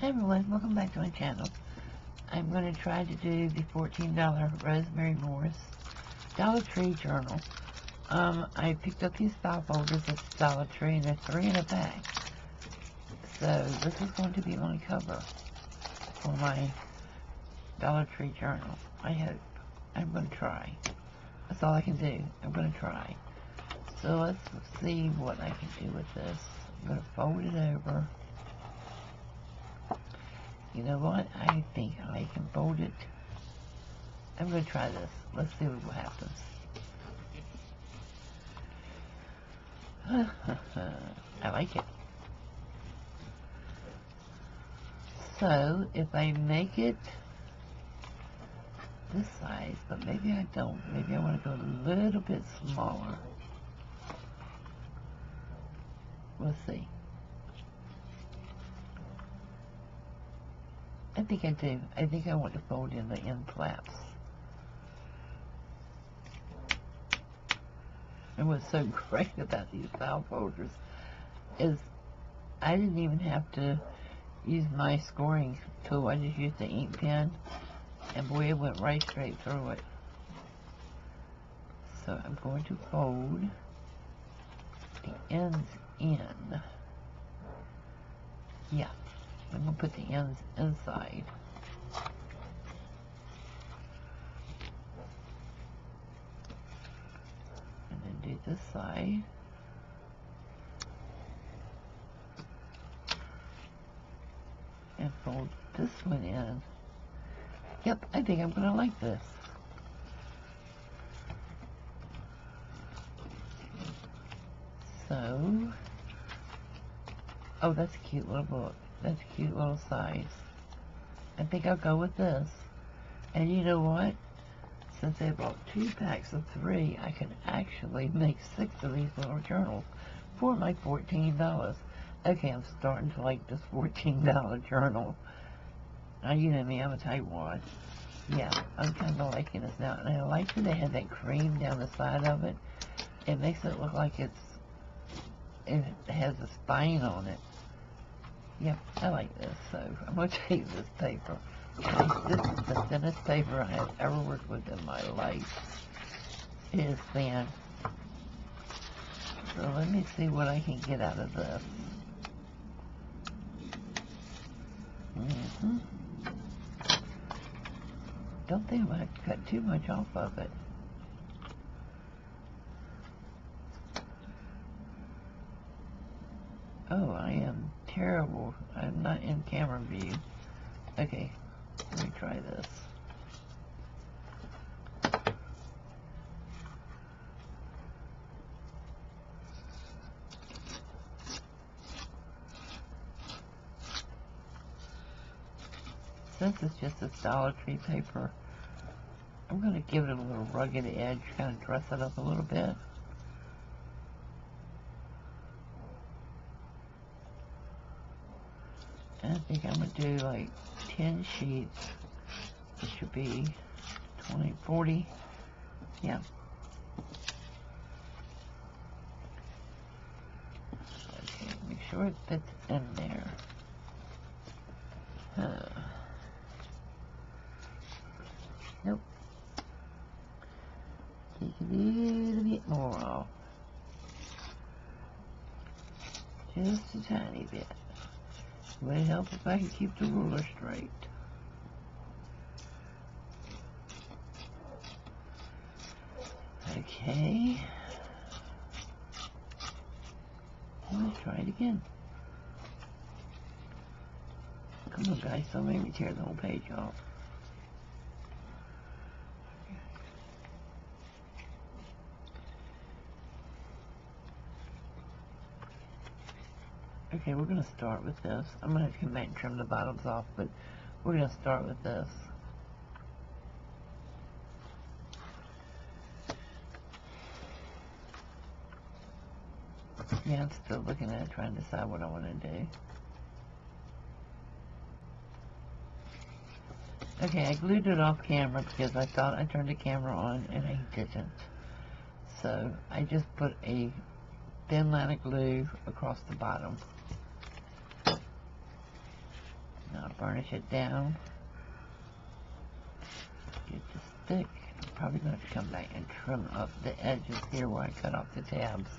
Hey everyone, welcome back to my channel. I'm going to try to do the $14 Rosemary Morris Dollar Tree journal. I picked up these file folders at the Dollar Tree and they're 3 in a bag. So this is going to be my cover for my Dollar Tree journal. I hope. I'm going to try. That's all I can do. I'm going to try. So let's see what I can do with this. I'm going to fold it over. You know what? I think I can fold it. I'm going to try this. Let's see what happens. I like it. So, if I make it this size, but maybe I don't. Maybe I want to go a little bit smaller. We'll see. I think I do. I think I want to fold in the end flaps. And what's so great about these file folders is I didn't even have to use my scoring tool. I just used the ink pen, and boy, it went right straight through it. So I'm going to fold the ends in. Yeah. I'm going to put the ends inside. And then do this side. And fold this one in. Yep, I think I'm going to like this. So, oh, that's a cute little book. That's a cute little size. I think I'll go with this. And you know what? Since they bought 2 packs of 3, I can actually make 6 of these little journals for my $14. Okay, I'm starting to like this $14 journal. Now, you know me, I'm a tightwad. Yeah, I'm kind of liking this now. And I like that they have that cream down the side of it. It makes it look like it has a spine on it. Yep, I like this, so I'm going to take this paper. This is the thinnest paper I have ever worked with in my life. It is thin. So let me see what I can get out of this. Don't think I'm going to have to cut too much off of it. Oh, I am terrible. I'm not in camera view. Okay, let me try this. Since it's just a Dollar Tree paper, I'm going to give it a little rugged edge, kind of dress it up a little bit. And I think I'm going to do like 10 sheets. It should be 20, 40. Yeah. Okay, make sure it fits in there. Nope. Take a little bit more off. Just a tiny bit. Would it help if I could keep the ruler straight? Okay. Let's try it again. Come on, guys, don't make me tear the whole page off. Okay, we're going to start with this. I'm going to have to come back and trim the bottoms off, but we're going to start with this. Yeah, I'm still looking at it, trying to decide what I want to do. Okay, I glued it off camera because I thought I turned the camera on and I didn't. So I just put a thin line of glue across the bottom. burnish it down. Get the stick. I'm probably going to come back and trim up the edges here where I cut off the tabs.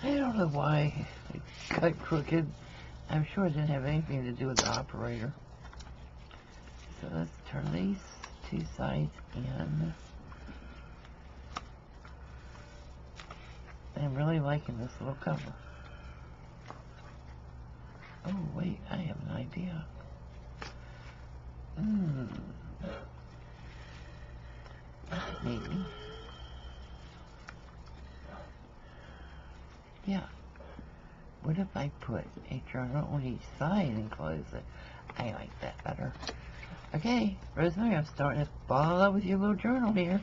I don't know why it cut crooked. I'm sure it didn't have anything to do with the operator. So let's turn these two sides in. I'm really liking this little cover. Oh wait, I have an idea. Maybe. Yeah. What if I put a journal on each side and close it? I like that better. Okay, Rosemary, I'm starting to fall in love with your little journal here.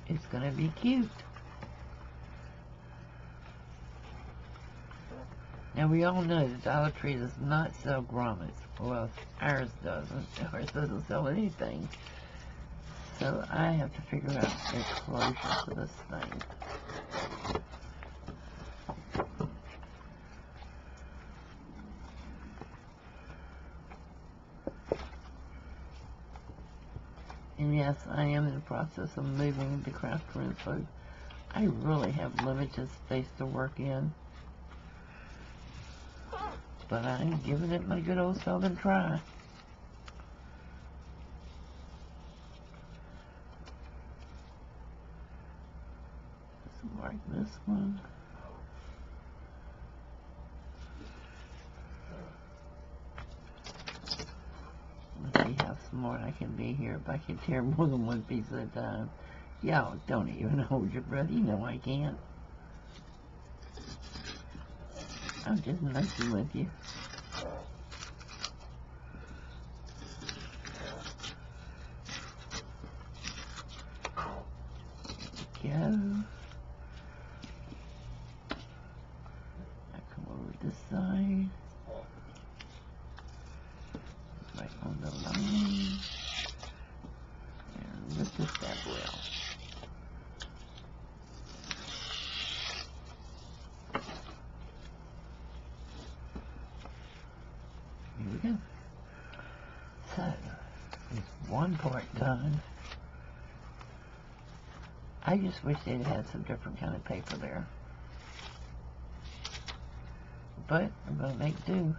It's gonna be cute. Now we all know that Dollar Tree does not sell grommets. Well, ours doesn't. Ours doesn't sell anything. So I have to figure out a closure for this thing. And yes, I am in the process of moving the craft room, so I really have limited space to work in. But I'm giving it my good old southern try. Just mark this one. Let's see how smart I can be here if I can tear more than one piece at a time. Y'all don't even hold your breath. You know I can't. I'm just messing with you. There we go. I come over this side. Right on the line. And lift this that well. Here we go. So, it's one part done. I just wish they'd had some different kind of paper there. But I'm going to make do.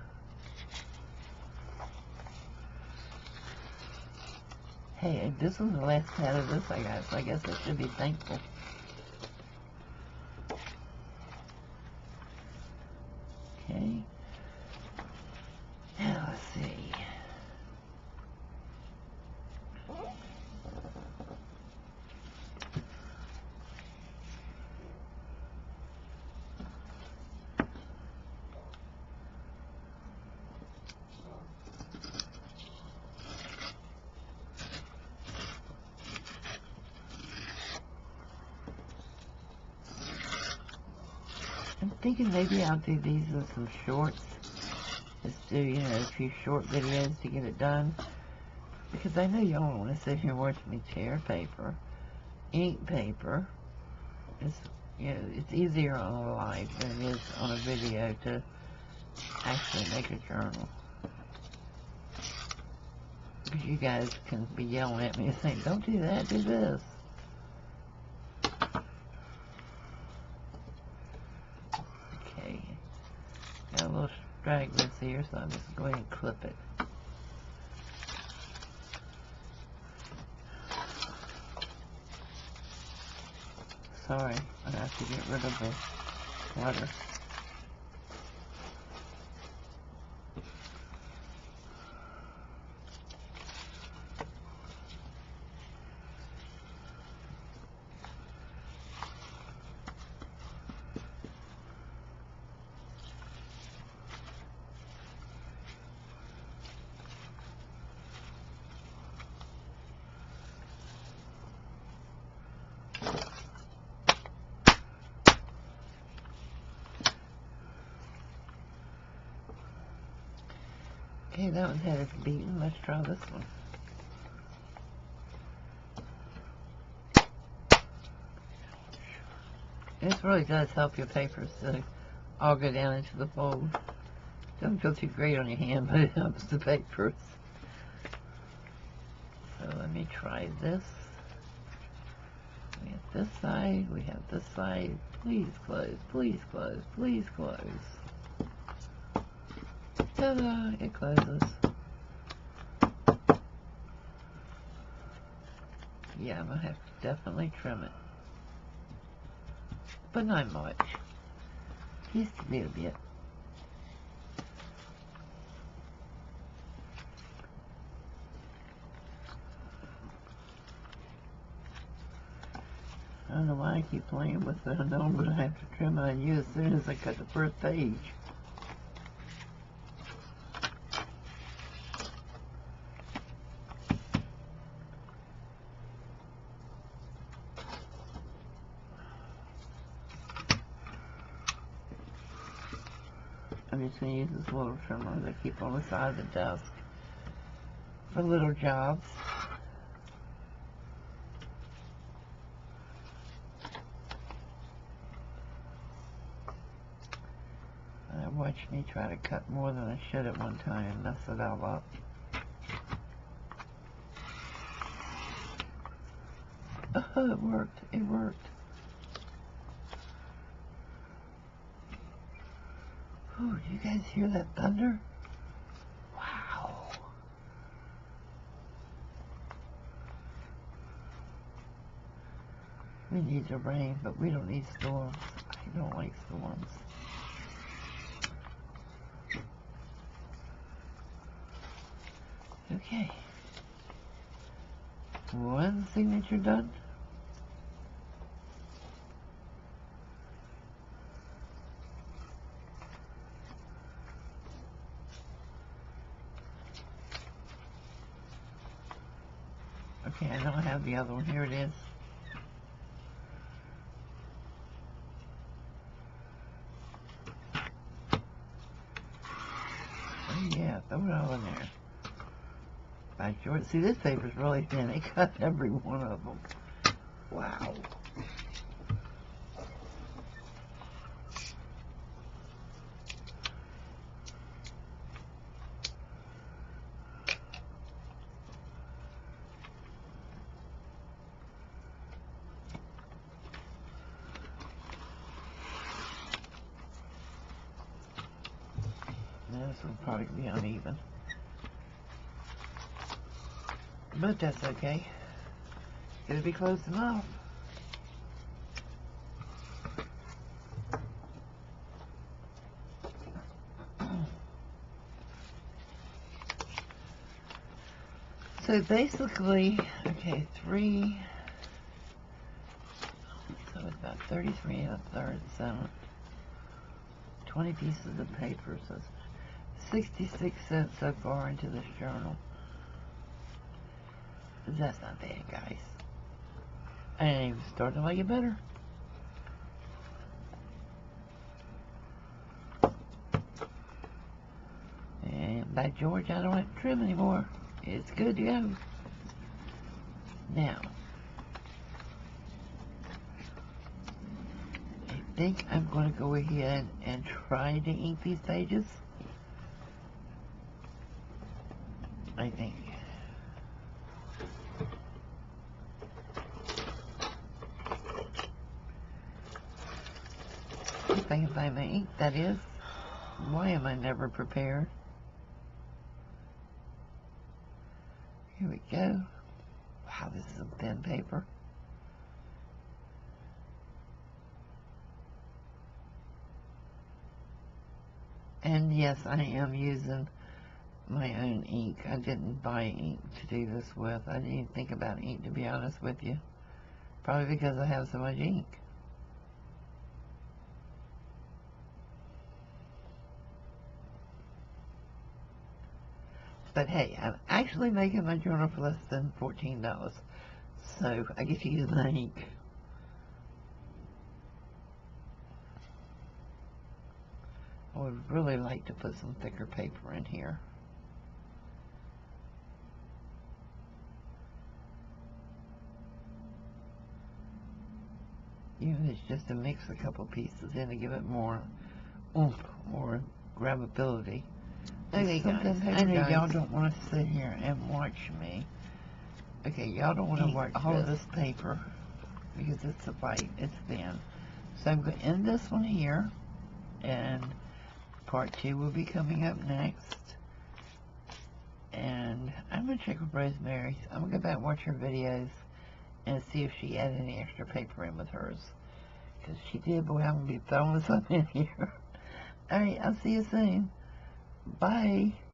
Hey, this was the last pad of this I got, so I guess I should be thankful. Okay. Now let's see. I'm thinking maybe I'll do these in some shorts. Just do, you know, a few short videos to get it done. Because I know y'all don't want to sit here and watch me tear paper, ink paper. It's, you know, it's easier on a live than it is on a video to actually make a journal. Because you guys can be yelling at me and saying, don't do that, do this. Okay. Got a little stragglers here, so I'm just going to clip it. Sorry, I have to get rid of the clutter. Okay, that one had its beaten. Let's try this one. This really does help your papers to all go down into the fold. Doesn't feel too great on your hand, but it helps the papers. So let me try this. We have this side, we have this side. Please close, please close, please close. Ta-da! It closes. Yeah, I'm gonna have to definitely trim it. But not much. Just a little bit. I don't know why I keep playing with it. I know I'm going to have to trim it on you as soon as I cut the first page. I'm just going to use this little trimmer that I keep on the side of the desk for little jobs. Watch me try to cut more than I should at one time and mess it all up. Oh, it worked. It worked. Ooh, you guys hear that thunder? Wow. We need the rain, but we don't need storms. I don't like storms. Okay. One signature done. Okay, I know I have the other one. Here it is. Oh yeah, throw it all in there. By George. See, this paper's really thin. They cut every one of them. Wow. Now, this will probably be uneven. But that's okay. It'll be close enough. So basically, okay, so it's about 33 1/3, so 20 pieces of paper, so it's 66 cents so far into this journal. That's not bad, guys. I ain't even starting to like it better. And by George, I don't have to trim anymore. It's good to go. Now, I think I'm going to go ahead and try to ink these pages. I think. If I can find my ink, that is. Why am I never prepared? Here we go. Wow, this is some thin paper. And yes, I am using my own ink. I didn't buy ink to do this with. I didn't even think about ink, to be honest with you. Probably because I have so much ink. But hey, I'm actually making my journal for less than $14. So I get to use my ink. I would really like to put some thicker paper in here. Even if it's just to mix a couple pieces in to give it more oomph, more grabbability. Okay, guys, I know y'all don't want to sit here and watch me. Okay, y'all don't want to watch all of this paper because it's white, it's thin. So I'm going to end this one here, and part 2 will be coming up next. And I'm going to check with Rosemary. I'm going to go back and watch her videos and see if she added any extra paper in with hers. Because she did, boy, I'm going to be throwing some in here. Alright, I'll see you soon. Bye.